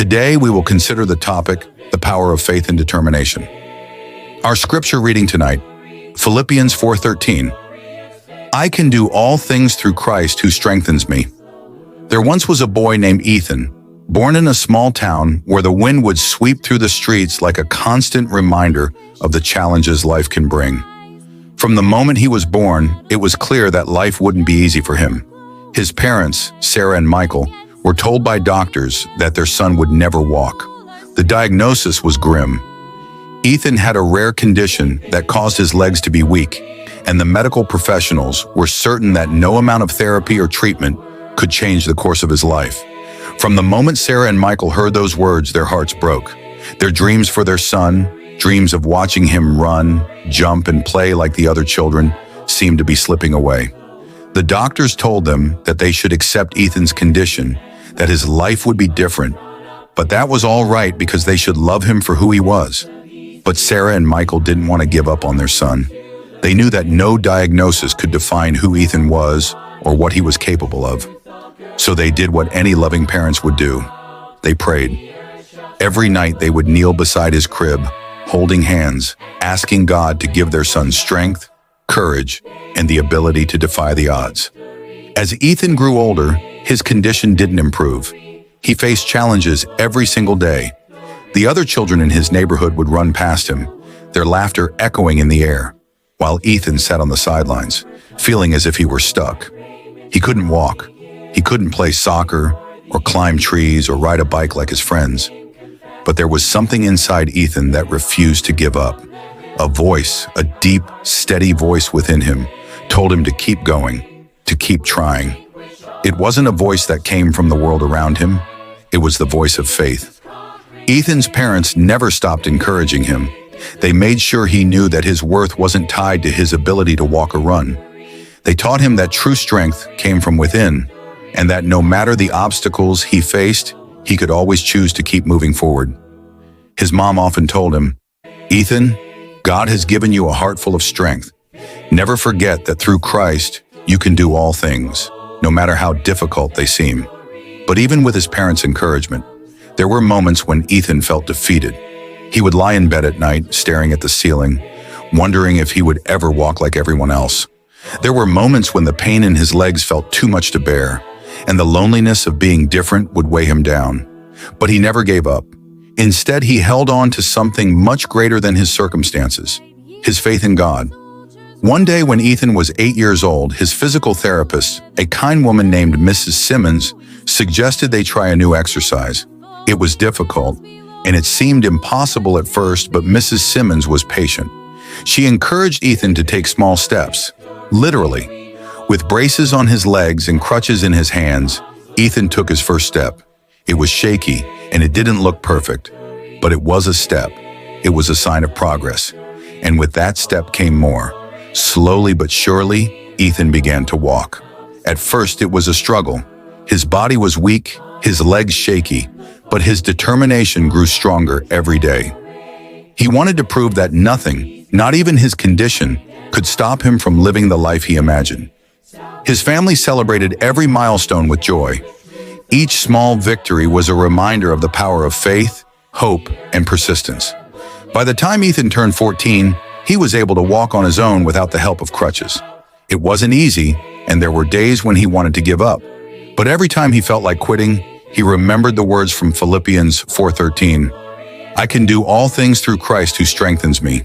Today, we will consider the topic, the power of faith and determination. Our scripture reading tonight, Philippians 4:13. I can do all things through Christ who strengthens me. There once was a boy named Ethan, born in a small town where the wind would sweep through the streets like a constant reminder of the challenges life can bring. From the moment he was born, it was clear that life wouldn't be easy for him. His parents, Sarah and Michael, were told by doctors that their son would never walk. The diagnosis was grim. Ethan had a rare condition that caused his legs to be weak, and the medical professionals were certain that no amount of therapy or treatment could change the course of his life. From the moment Sarah and Michael heard those words, their hearts broke. Their dreams for their son, dreams of watching him run, jump, and play like the other children, seemed to be slipping away. The doctors told them that they should accept Ethan's condition, that his life would be different, but that was all right because they should love him for who he was. But Sarah and Michael didn't want to give up on their son. They knew that no diagnosis could define who Ethan was or what he was capable of. So they did what any loving parents would do. They prayed. Every night they would kneel beside his crib, holding hands, asking God to give their son strength, courage, and the ability to defy the odds. As Ethan grew older, his condition didn't improve. He faced challenges every single day. The other children in his neighborhood would run past him, their laughter echoing in the air, while Ethan sat on the sidelines, feeling as if he were stuck. He couldn't walk. He couldn't play soccer or climb trees or ride a bike like his friends. But there was something inside Ethan that refused to give up. A voice, a deep, steady voice within him, told him to keep going, to keep trying. It wasn't a voice that came from the world around him. It was the voice of faith. Ethan's parents never stopped encouraging him. They made sure he knew that his worth wasn't tied to his ability to walk or run. They taught him that true strength came from within, and that no matter the obstacles he faced, he could always choose to keep moving forward. His mom often told him, "Ethan, God has given you a heart full of strength. Never forget that through Christ, you can do all things, no matter how difficult they seem." But even with his parents' encouragement, there were moments when Ethan felt defeated. He would lie in bed at night, staring at the ceiling, wondering if he would ever walk like everyone else. There were moments when the pain in his legs felt too much to bear, and the loneliness of being different would weigh him down. But he never gave up. Instead, he held on to something much greater than his circumstances, his faith in God. One day when Ethan was 8 years old, his physical therapist, a kind woman named Mrs. Simmons, suggested they try a new exercise. It was difficult, and it seemed impossible at first, but Mrs. Simmons was patient. She encouraged Ethan to take small steps, literally. With braces on his legs and crutches in his hands, Ethan took his first step. It was shaky, and it didn't look perfect, but it was a step. It was a sign of progress. And with that step came more. Slowly but surely, Ethan began to walk. At first, it was a struggle. His body was weak, his legs shaky, but his determination grew stronger every day. He wanted to prove that nothing, not even his condition, could stop him from living the life he imagined. His family celebrated every milestone with joy. Each small victory was a reminder of the power of faith, hope, and persistence. By the time Ethan turned 14, he was able to walk on his own without the help of crutches. It wasn't easy, and there were days when he wanted to give up. But every time he felt like quitting, he remembered the words from Philippians 4:13. I can do all things through Christ who strengthens me.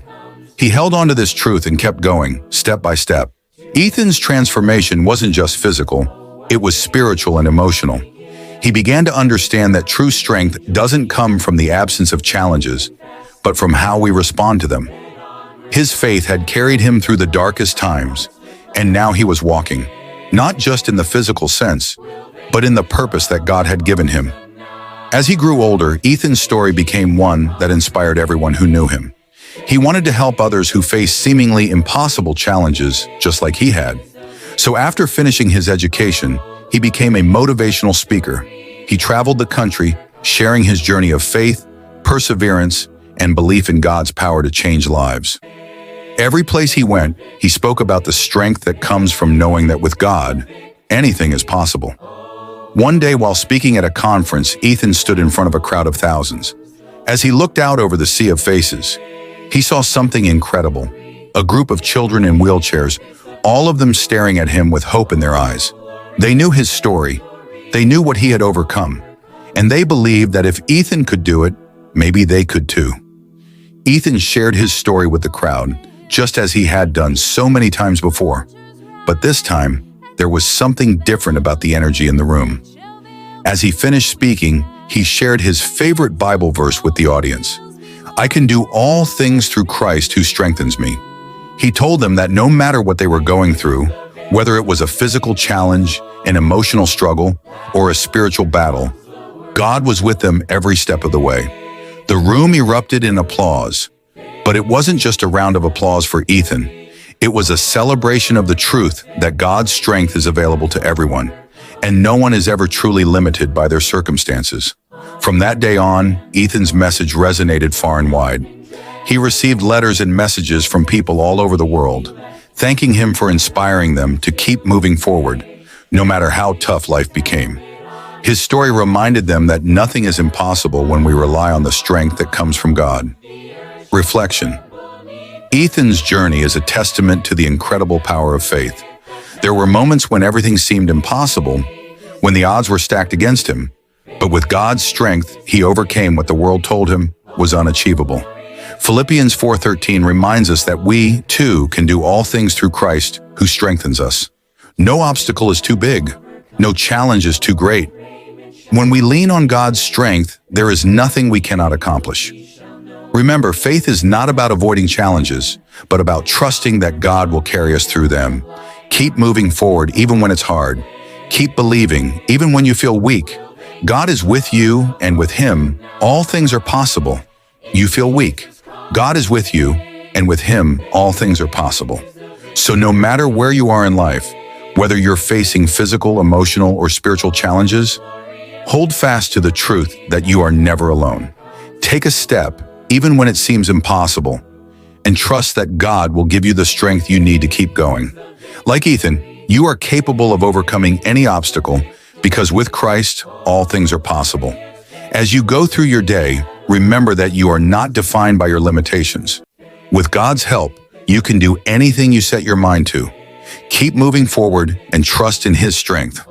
He held on to this truth and kept going, step by step. Ethan's transformation wasn't just physical, it was spiritual and emotional. He began to understand that true strength doesn't come from the absence of challenges, but from how we respond to them. His faith had carried him through the darkest times, and now he was walking, not just in the physical sense, but in the purpose that God had given him. As he grew older, Ethan's story became one that inspired everyone who knew him. He wanted to help others who faced seemingly impossible challenges, just like he had. So after finishing his education, he became a motivational speaker. He traveled the country, sharing his journey of faith, perseverance, and belief in God's power to change lives. Every place he went, he spoke about the strength that comes from knowing that with God, anything is possible. One day while speaking at a conference, Ethan stood in front of a crowd of thousands. As he looked out over the sea of faces, he saw something incredible. A group of children in wheelchairs, all of them staring at him with hope in their eyes. They knew his story. They knew what he had overcome. And they believed that if Ethan could do it, maybe they could too. Ethan shared his story with the crowd, just as he had done so many times before. But this time, there was something different about the energy in the room. As he finished speaking, he shared his favorite Bible verse with the audience. "I can do all things through Christ who strengthens me." He told them that no matter what they were going through, whether it was a physical challenge, an emotional struggle, or a spiritual battle, God was with them every step of the way. The room erupted in applause, but it wasn't just a round of applause for Ethan. It was a celebration of the truth that God's strength is available to everyone, and no one is ever truly limited by their circumstances. From that day on, Ethan's message resonated far and wide. He received letters and messages from people all over the world, thanking him for inspiring them to keep moving forward, no matter how tough life became. His story reminded them that nothing is impossible when we rely on the strength that comes from God. Reflection. Ethan's journey is a testament to the incredible power of faith. There were moments when everything seemed impossible, when the odds were stacked against him, but with God's strength, he overcame what the world told him was unachievable. Philippians 4:13 reminds us that we, too, can do all things through Christ who strengthens us. No obstacle is too big. No challenge is too great. When we lean on God's strength, there is nothing we cannot accomplish. Remember, faith is not about avoiding challenges, but about trusting that God will carry us through them. Keep moving forward even when it's hard. Keep believing even when you feel weak. God is with you, and with Him, all things are possible. You feel weak. God is with you, and with Him, all things are possible. So no matter where you are in life, whether you're facing physical, emotional, or spiritual challenges, hold fast to the truth that you are never alone. Take a step, even when it seems impossible, and trust that God will give you the strength you need to keep going. Like Ethan, you are capable of overcoming any obstacle because with Christ, all things are possible. As you go through your day, remember that you are not defined by your limitations. With God's help, you can do anything you set your mind to. Keep moving forward and trust in His strength.